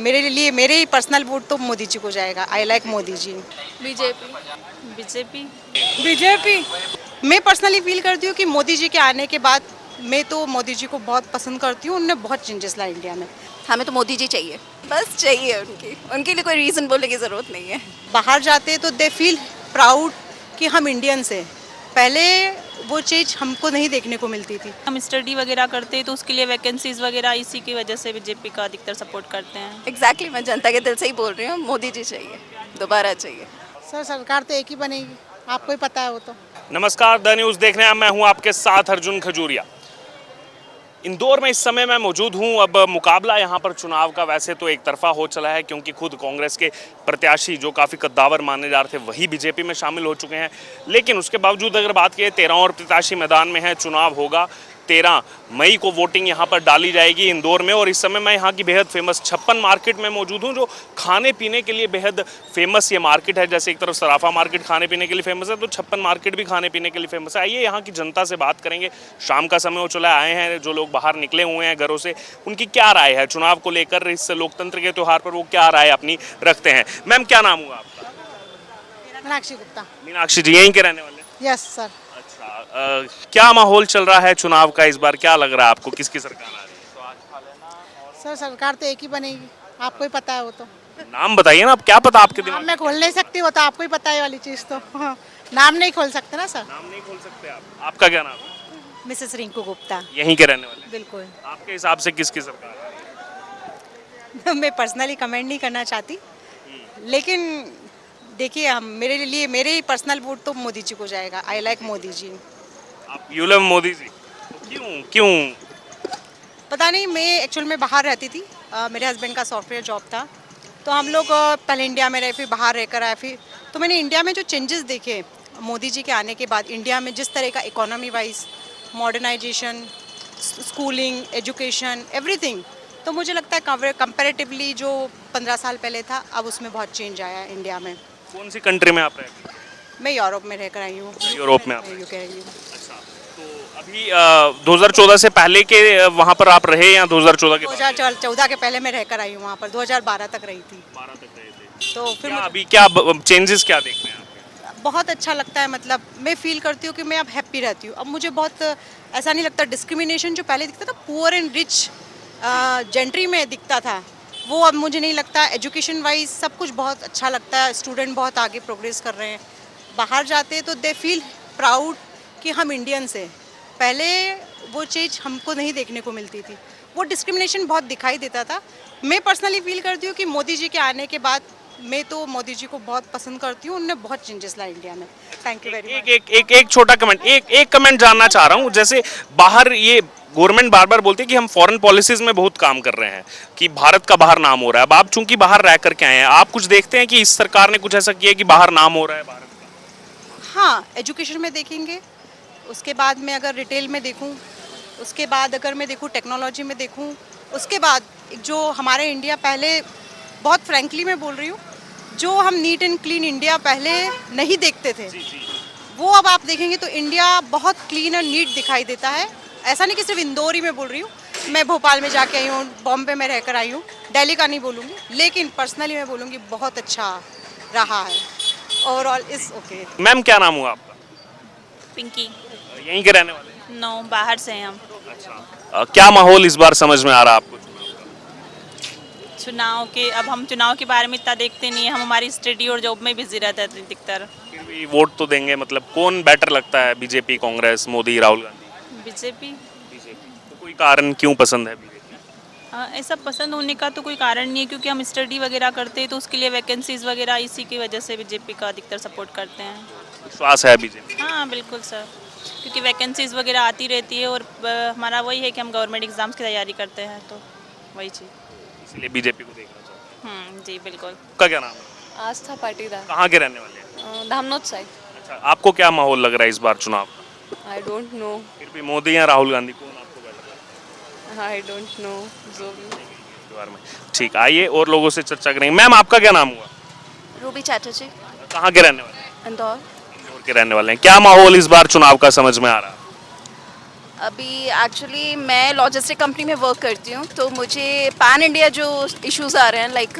मेरे लिए मेरे ही पर्सनल वोट तो मोदी जी को जाएगा। I like Modi ji. BJP BJP BJP. मैं पर्सनली फील करती हूँ कि मोदी जी के आने के बाद मैं तो मोदी जी को बहुत पसंद करती हूँ। उन्होंने बहुत चेंजेस लाए इंडिया में। हमें तो मोदी जी चाहिए, बस चाहिए। उनके लिए कोई रीज़न बोलने की ज़रूरत नहीं है। बाहर जाते तो दे फील प्राउड कि हम इंडियंस हैं। पहले वो चीज़ हमको नहीं देखने को मिलती थी। हम स्टडी वगैरह करते हैं तो उसके लिए वैकेंसीज वगैरह इसी की वजह से बीजेपी का अधिकतर सपोर्ट करते हैं। एग्जैक्टली मैं जनता के दिल से ही बोल रही हूँ, मोदी जी चाहिए, दोबारा चाहिए। सर सरकार तो एक ही बनेगी, आपको ही पता है वो तो। नमस्कार, द न्यूज़ देख रहे हैं। मैं हूं आपके साथ अर्जुन खजूरिया। इंदौर में इस समय मैं मौजूद हूं। अब मुकाबला यहां पर चुनाव का वैसे तो एक तरफा हो चला है, क्योंकि खुद कांग्रेस के प्रत्याशी जो काफ़ी कद्दावर माने जा रहे थे वही बीजेपी में शामिल हो चुके हैं। लेकिन उसके बावजूद अगर बात करें 13 और प्रत्याशी मैदान में है। चुनाव होगा 13 मई को, वोटिंग यहाँ पर डाली जाएगी इंदौर में। और इस समय मैं यहाँ की बेहद फेमस छप्पन मार्केट में मौजूद हूँ, जो खाने पीने के लिए बेहद फेमस ये मार्केट है। जैसे एक तरफ सराफा मार्केट खाने पीने के लिए फेमस है, तो छप्पन मार्केट भी खाने पीने के लिए फेमस है। आइए यहाँ की जनता से बात करेंगे। शाम का समय हो चला, आए हैं जो लोग बाहर निकले हुए हैं घरों से, उनकी क्या राय है चुनाव को लेकर, इस लोकतंत्र के त्यौहार पर वो क्या राय अपनी रखते हैं। मैम, क्या नाम हुआ आपका? मीनाक्षी गुप्ता। मीनाक्षी जी यहीं के रहने वाले हैं? Yes sir. अच्छा, क्या माहौल चल रहा है चुनाव का इस बार? क्या लग रहा है आपको, किसकी सरकार आ रही है? सर सरकार तो एक ही बनेगी, आपको ही पता है वो तो। नाम बताइए ना, अब क्या पता आपके नाम दिमाग मैं खोल नहीं सकती, वो तो आपको ही पता है वाली चीज़ तो। हाँ, नाम नहीं खोल सकते ना सर। नाम नहीं खोल सकते आप? आपका क्या नाम है? मिसेस रिंकू गुप्ता। यहीं के रहने वाले? बिल्कुल। आपके हिसाब से किसकी सरकार है? मैं पर्सनली कमेंट नहीं करना चाहती, लेकिन देखिए हम मेरे लिए मेरे ही पर्सनल वोट तो मोदी जी को जाएगा। आई लाइक मोदी जी। आप यू लव मोदी जी, तो क्यों क्यों? पता नहीं, मैं एक्चुअल में बाहर रहती थी। मेरे हस्बैंड का सॉफ्टवेयर जॉब था, तो हम लोग पहले इंडिया में रहे, फिर बाहर रहकर आए। फिर तो मैंने इंडिया में जो चेंजेस देखे मोदी जी के आने के बाद, इंडिया में जिस तरह का economy wise modernisation, schooling, education, everything, तो मुझे लगता है कंपैरेटिवली जो 15 साल पहले था, अब उसमें बहुत चेंज आया है इंडिया में। कौन सी कंट्री में आप रहते हैं? मैं यूरोप में रहकर आई हूँ। यूरोप में आप? यूके रही हूँ। अच्छा, तो अभी 2014 से पहले के वहाँ पर आप रहे या 2014 के बाद? 2014 के पहले मैं रहकर आई हूँ वहाँ पर, 2012 तक रही थी। 12 तक रहे थे। तो फिर क्या मुझे अभी क्या चेंजेस क्या देख रहे हैं आप? बहुत अच्छा लगता है। मतलब मैं फील करती हूँ कि मैं अब हैप्पी रहती हूँ। अब मुझे बहुत ऐसा नहीं लगता डिस्क्रिमिनेशन जो पहले दिखता था पुअर एंड रिच जेंट्री में दिखता था, वो अब मुझे नहीं लगता। एजुकेशन वाइज सब कुछ बहुत अच्छा लगता है। स्टूडेंट बहुत आगे प्रोग्रेस कर रहे हैं। बाहर जाते तो दे फील प्राउड कि हम इंडियंस हैं। पहले वो चीज़ हमको नहीं देखने को मिलती थी, वो डिस्क्रिमिनेशन बहुत दिखाई देता था। मैं पर्सनली फील करती हूँ कि मोदी जी के आने के बाद मैं तो मोदी जी को बहुत पसंद करती हूँ। उन्होंने बहुत चेंजेस लाए इंडिया में। Thank you very much. एक छोटा कमेंट, एक कमेंट जानना चाह रहा हूँ। जैसे बाहर ये गवर्नमेंट बार बार बोलती है कि हम फॉरेन पॉलिसीज में बहुत काम कर रहे हैं, कि भारत का बाहर नाम हो रहा है। अब आप चूंकि बाहर रह करके आए हैं, आप कुछ देखते हैं कि इस सरकार ने कुछ ऐसा किया है कि बाहर नाम हो रहा है भारत का? हाँ, एजुकेशन में देखेंगे, उसके बाद में अगर रिटेल में देखूँ, उसके बाद अगर मैं देखूँ टेक्नोलॉजी में देखूँ, उसके बाद जो हमारे इंडिया पहले, बहुत फ्रैंकली मैं बोल रही हूँ, जो हम नीट एंड क्लीन इंडिया पहले नहीं देखते थे, वो अब आप देखेंगे तो इंडिया बहुत क्लीन और नीट दिखाई देता है। ऐसा नहीं कि सिर्फ इंदौर ही में बोल रही हूँ, मैं भोपाल में जाके आई हूँ, बॉम्बे में रहकर आई हूँ, दिल्ली का नहीं बोलूँगी, लेकिन पर्सनली मैं बोलूँगी बहुत अच्छा रहा है। Overall is okay. मैम, क्या नाम हुआ आपका? पिंकी। यहीं के रहने वाले हैं? नो, बाहर से हैं हम। अच्छा, क्या माहौल इस बार समझ में आ रहा है आपको? चुनाव के, अब हम चुनाव के बारे में इतना देखते नहीं है, हम हमारी स्टडी और जॉब में बिजी रहते हैं अधिकतर। फिर भी वोट तो देंगे। मतलब कौन बेटर लगता है, BJP, Congress, Modi, Rahul Gandhi? BJP. BJP. तो कोई कारण क्यों पसंद है बीजेपी? ऐसा पसंद होने का तो कोई कारण नहीं है, क्योंकि हम स्टडी वगैरह करते हैं तो उसके लिए वैकेंसीज वगैरह इसी की वजह से बीजेपी का अधिकतर सपोर्ट करते हैं। विश्वास है बीजेपी? हाँ बिल्कुल सर, क्योंकि वैकेंसीज वगैरह आती रहती है और हमारा वही है कि हम गवर्नमेंट एग्जाम्स की तैयारी करते हैं, तो वही चीज़। इसलिए बीजेपी को देखना चाहते हैं। जी बिल्कुल। आपका क्या नाम है? आस्था पाटीदार, कहाँ के रहने वाले हैं? धामनोद साइड। अच्छा, आपको क्या माहौल लग रहा है इस बार चुनाव का? आई डोंट नो, फिर भी मोदी या राहुल गांधी, कौन आपको बेटर आई डोंट नो जो भी। लगता है इसके बारे में? ठीक, आइए और लोगों से चर्चा करेंगे। मैम, आपका क्या नाम हुआ? रूबी चैटर्जी, कहाँ के रहने वाले हैं? इंदौर। इंदौर के रहने वाले हैं। क्या माहौल इस बार चुनाव का समझ में आ रहा है? अभी एक्चुअली मैं लॉजिस्टिक कंपनी में वर्क करती हूँ, तो मुझे पैन इंडिया जो इश्यूज आ रहे हैं लाइक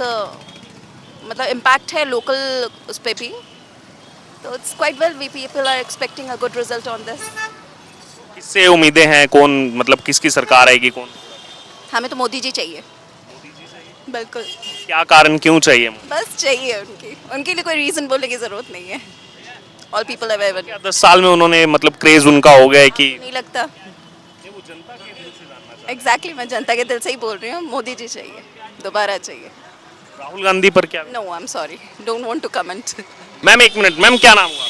मतलब इम्पैक्ट है लोकल उस पर भी, तो it's quite well we people are expecting a good result on this. किससे उम्मीदें हैं, कौन मतलब किसकी सरकार आएगी, कौन? हमें तो मोदी जी चाहिए, बिल्कुल। क्या कारण, क्यों चाहिए? बस चाहिए उनके लिए कोई रीज़न बोलने की ज़रूरत नहीं है। All people available. क्या 10 साल में उन्होंने मतलब क्रेज उनका हो गया है कि नहीं लगता। एग्जैक्टली मैं जनता के दिल से ही बोल रही हूँ, मोदी जी चाहिए, दोबारा चाहिए। राहुल गांधी पर क्या? No I am sorry, don't want to comment. Ma'am एक मिनट, मैम क्या नाम हुआ?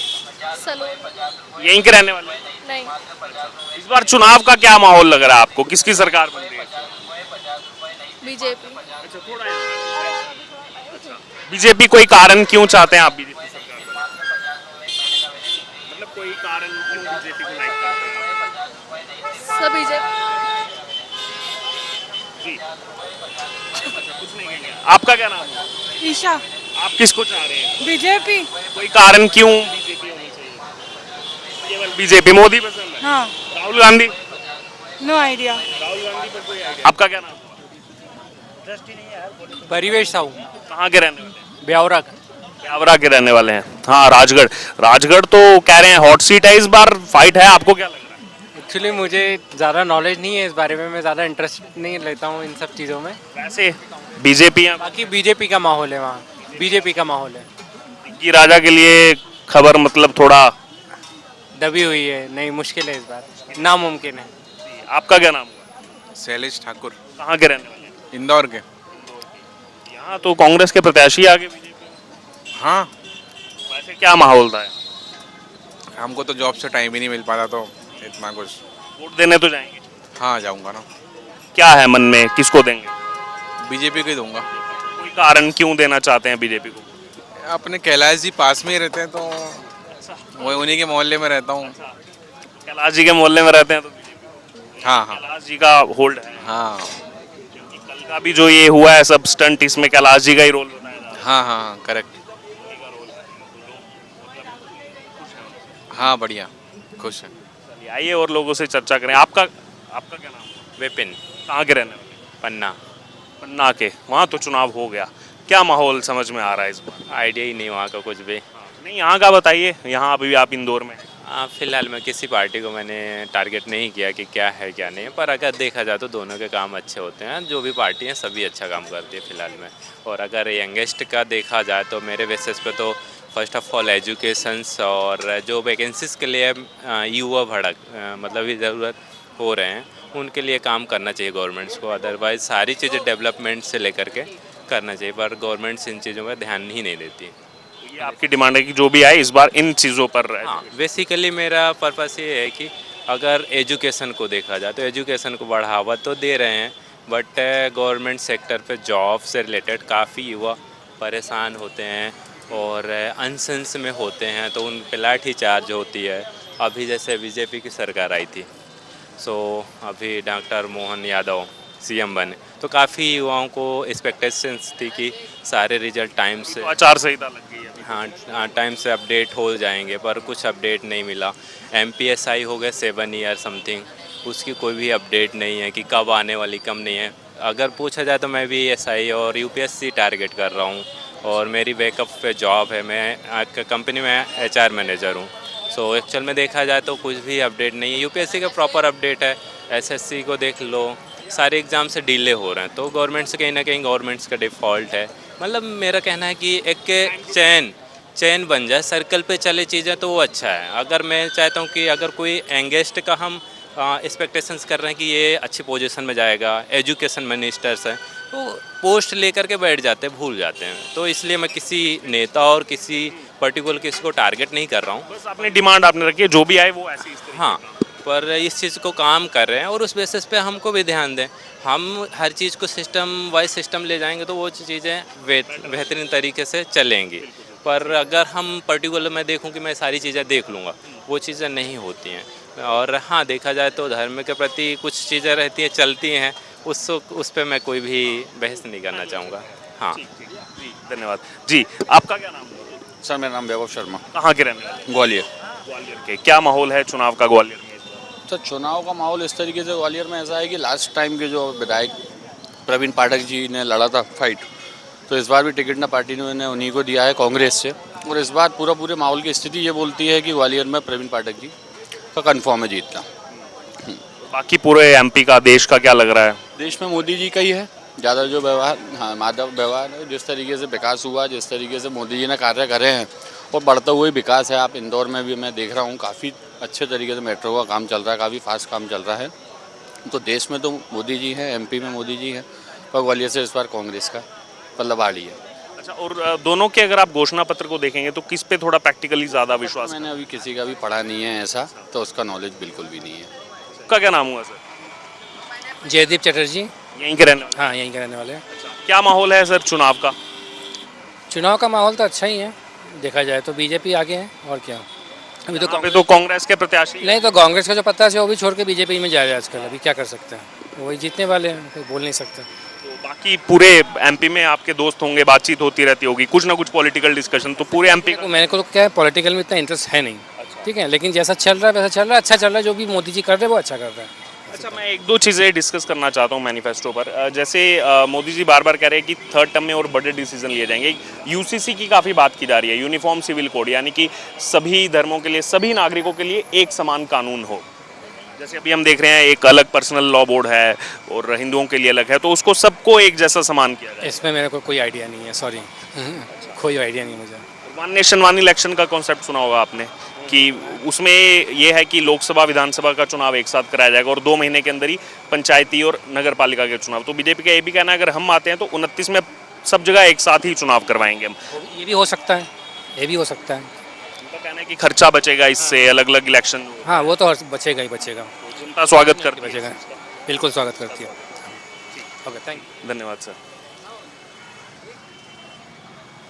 सलोनी। यहीं के रहने वाले हैं? नहीं, इस बार चुनाव का क्या माहौल लग रहा है आपको, किसकी सरकार बन रही है? बीजेपी। बीजेपी, कोई कारण क्यों चाहते हैं आप बीजेपी सरकार बनाना? मतलब कोई कारण क्यों बीजेपी को लाइक करते हैं? सब बीजेपी। जी कुछ नहीं कहेंगे। आपका क्या नाम है? ईशा। आप किसको चाह रहे हैं? बीजेपी। कोई कारण क्यों बीजेपी होनी चाहिए? केवल बीजेपी, मोदी पसंद है? हाँ। राहुल गांधी? No idea. राहुल गांधी पर कोई आइडिया? आपका क्या नाम है? परिवेश साहू, कहाँ के रहने वाले हैं? ब्यावरा। ब्यावरा के रहने वाले हैं। हाँ, राजगढ़। राजगढ़ तो कह रहे हैं हॉट सीट है, इस बार फाइट है, आपको क्या लग रहा है? एक्चुअली मुझे ज़्यादा नॉलेज नहीं है इस बारे में, मैं ज़्यादा इंटरेस्ट नहीं लेता हूँ इन सब चीज़ों में। वैसे बीजेपी बाकी बीजेपी का माहौल है वहाँ, बीजेपी का माहौल है। की राजा के लिए खबर मतलब थोड़ा दबी हुई है, नहीं मुश्किल है इस बार, नामुमकिन है। आपका क्या नाम हुआ? शैलेश ठाकुर, कहाँ के रहने वाले हैं? इंदौर के। यहाँ तो कांग्रेस के प्रत्याशी आगे बीजेपी। हाँ, वैसे क्या माहौल था? हमको तो जॉब से टाइम ही नहीं मिल पाता, तो इतना कुछ। वोट देने तो जाएंगे? हाँ, जाऊंगा ना। क्या है मन में, किसको देंगे? बीजेपी को ही दूंगा। कोई कारण क्यों देना चाहते हैं बीजेपी को? अपने कैलाश जी पास में ही रहते हैं, तो वो उन्हीं के मोहल्ले में रहता हूँ। कैलाश जी के मोहल्ले में रहते हैं तो हाँ हाँ कैलाश जी का होल्ड है। हाँ क्योंकि कल का भी जो ये हुआ है सब स्टंट, इसमें कैलाश जी का ही रोल बताया जा रहा है। हाँ हाँ करेक्ट। हाँ बढ़िया, खुश है। चलिए, आइए और लोगों से चर्चा करें। आपका आपका क्या नाम है? विपिन। कहाँ के रहने वाले? पन्ना। पन्ना के। वहाँ तो चुनाव हो गया, क्या माहौल समझ में आ रहा है इस बार? आइडिया ही नहीं वहाँ का कुछ भी। नहीं, यहाँ का बताइए, यहाँ अभी आप इंदौर में हैं। फिलहाल मैं किसी पार्टी को मैंने टारगेट नहीं किया कि क्या है क्या नहीं है, पर अगर देखा जाए तो दोनों के काम अच्छे होते हैं, जो भी पार्टी हैं सभी अच्छा काम करती है फिलहाल में। और अगर यंगेस्ट का देखा जाए तो मेरे बेसिस पे तो फर्स्ट ऑफ ऑल एजुकेशंस और जो वैकेंसीज़ के लिए युवा भड़क मतलब ये ज़रूरत हो रहे हैं, उनके लिए काम करना चाहिए गवर्नमेंट्स को। अदरवाइज़ सारी चीज़ें डेवलपमेंट से लेकर के करना चाहिए, पर गवर्नमेंट्स इन चीज़ों पर ध्यान ही नहीं देती। ये आपकी डिमांड है कि जो भी आए इस बार इन चीज़ों पर रहे। हाँ, बेसिकली मेरा पर्पस ये है कि अगर एजुकेशन को देखा जाए तो एजुकेशन को बढ़ावा तो दे रहे हैं, बट गवर्नमेंट सेक्टर पे जॉब से रिलेटेड काफ़ी युवा परेशान होते हैं और अनसेंस में होते हैं, तो उन पे लाठी चार्ज होती है। अभी जैसे बीजेपी की सरकार आई थी, सो अभी डॉक्टर मोहन यादव सीएम बने, तो काफ़ी युवाओं को एक्सपेक्टेशंस थी कि सारे रिजल्ट टाइम से तो आचार संहिता लग गई है अभी। हाँ टाइम से अपडेट हो जाएंगे, पर कुछ अपडेट नहीं मिला। MPSI हो गए 7 ईयर समथिंग, उसकी कोई भी अपडेट नहीं है कि कब आने वाली, कब नहीं है। अगर पूछा जाए तो मैं भी SI और UPSC टारगेट कर रहा हूँ और मेरी बैकअप पे जॉब है, मैं कंपनी में HR मैनेजर हूँ। सो एक्चुअल में देखा जाए तो कुछ भी अपडेट नहीं है। UPSC का प्रॉपर अपडेट है, SSC को देख लो, सारे एग्ज़ाम से डिले हो रहे हैं, तो गवर्नमेंट से कहीं ना कहीं गवर्नमेंट्स का डिफ़ॉल्ट है। मतलब मेरा कहना है कि एक चैन बन जाए, सर्कल पे चले चीज़ें, तो वो अच्छा है। अगर मैं चाहता हूँ कि अगर कोई एंगेस्ट का हम एक्सपेक्टेशंस कर रहे हैं कि ये अच्छी पोजीशन में जाएगा, एजुकेशन मिनिस्टर्स हैं, तो पोस्ट लेकर के बैठ जाते हैं, भूल जाते हैं। तो इसलिए मैं किसी नेता और किसी पर्टिकुलर किसी को टारगेट नहीं कर रहा हूँ। बस अपनी डिमांड आपने रखी है, जो भी आए वो ऐसी इस तरीके हाँ, पर इस चीज़ को काम कर रहे हैं और उस बेसिस पे हमको भी ध्यान दें। हम हर चीज़ को सिस्टम वाइज सिस्टम ले जाएंगे तो वो चीज़ें बेहतरीन तरीके से चलेंगी। पर अगर हम पर्टिकुलर मैं देखूं कि मैं सारी चीज़ें देख लूँगा, वो चीज़ें नहीं होती हैं। और हाँ, देखा जाए तो धर्म के प्रति कुछ चीज़ें रहती हैं, चलती हैं, उस पर मैं कोई भी बहस नहीं करना चाहूँगा। हाँ जी, धन्यवाद जी। आपका क्या नाम है? सर मेरा नाम वैभव शर्मा, कहाँ के रहने वाले? ग्वालियर। ग्वालियर के। क्या माहौल है चुनाव का ग्वालियर में? तो चुनाव का माहौल इस तरीके से ग्वालियर में ऐसा है कि लास्ट टाइम के जो विधायक प्रवीण पाठक जी ने लड़ा था फाइट, तो इस बार भी टिकट ना पार्टी ने उन्हीं को दिया है कांग्रेस से। और इस बार पूरे माहौल की स्थिति ये बोलती है कि ग्वालियर में प्रवीण पाठक जी का कन्फर्म है जीतना। बाकी पूरे एमपी का, देश का क्या लग रहा है? देश में मोदी जी का ही है ज़्यादा जो व्यवहार, हाँ माधव व्यवहार है, जिस तरीके से विकास हुआ, जिस तरीके से मोदी जी ने कार्य करे हैं और बढ़ता हुआ विकास है। आप इंदौर में भी मैं देख रहा हूँ काफ़ी अच्छे तरीके से मेट्रो का काम चल रहा है, काफ़ी फास्ट काम चल रहा है। तो देश में तो मोदी जी हैं, एमपी में मोदी जी हैं, और ग्वालियर से इस बार कांग्रेस का पल्लवाड़ी है। अच्छा, और दोनों के अगर आप घोषणा पत्र को देखेंगे तो किस पे थोड़ा प्रैक्टिकली ज़्यादा विश्वास है? मैंने अभी किसी का भी पढ़ा नहीं है ऐसा, तो उसका नॉलेज बिल्कुल भी नहीं है। आपका क्या नाम हुआ सर? जयदीप चटर्जी। यहीं के रहने वाले? हाँ, यहीं के रहने वाले हैं। क्या माहौल है सर चुनाव का? चुनाव का माहौल तो अच्छा ही है, देखा जाए तो बीजेपी आगे है और क्या। अभी तो यहाँ पे तो कांग्रेस के प्रत्याशी नहीं, तो कांग्रेस का जो पत्ता है वो भी छोड़ के बीजेपी में जा रहा है आजकल। अभी क्या कर सकते हैं, वही जीतने वाले हैं, कोई बोल नहीं सकता। तो बाकी पूरे एमपी में आपके दोस्त होंगे, बातचीत होती रहती होगी, कुछ ना कुछ पॉलिटिकल डिस्कशन, तो पूरे एमपी देखो, मेरे को तो क्या है, पॉलिटिकल में इतना इंटरेस्ट है नहीं, ठीक है, लेकिन जैसा चल रहा है वैसा चल रहा है, अच्छा चल रहा है। जो भी मोदी जी कर रहे हैं वो अच्छा कर रहा है। अच्छा, मैं एक दो चीज़ें डिस्कस करना चाहता हूँ मैनिफेस्टो पर। जैसे मोदी जी बार बार कह रहे हैं कि थर्ड टर्म में और बड़े डिसीजन लिए जाएंगे। यूसीसी की काफ़ी बात की जा रही है, यूनिफॉर्म सिविल कोड, यानी कि सभी धर्मों के लिए, सभी नागरिकों के लिए एक समान कानून हो। जैसे अभी हम देख रहे हैं एक अलग पर्सनल लॉ बोर्ड है और हिंदुओं के लिए अलग है, तो उसको सबको एक जैसा समान किया जाए। इसमें मेरे को कोई आइडिया नहीं है, सॉरी, कोई आइडिया नहीं मुझे। वन नेशन वन इलेक्शन का कॉन्सेप्ट सुना होगा आपने, कि उसमें ये है कि लोकसभा विधानसभा का चुनाव एक साथ कराया जाएगा और 2 महीने के अंदर ही पंचायती और नगर पालिका के चुनाव। तो बीजेपी का ये भी कहना है अगर हम आते हैं तो 29 में सब जगह एक साथ ही चुनाव करवाएंगे हम। ये भी हो सकता है, ये भी हो सकता है। उनका कहना है कि खर्चा बचेगा इससे, अलग अलग इलेक्शन। हाँ, वो तो बचेगा ही बचेगा, जनता स्वागत करती है, बचेगा, बिल्कुल स्वागत करती है। Okay, thank you. धन्यवाद सर।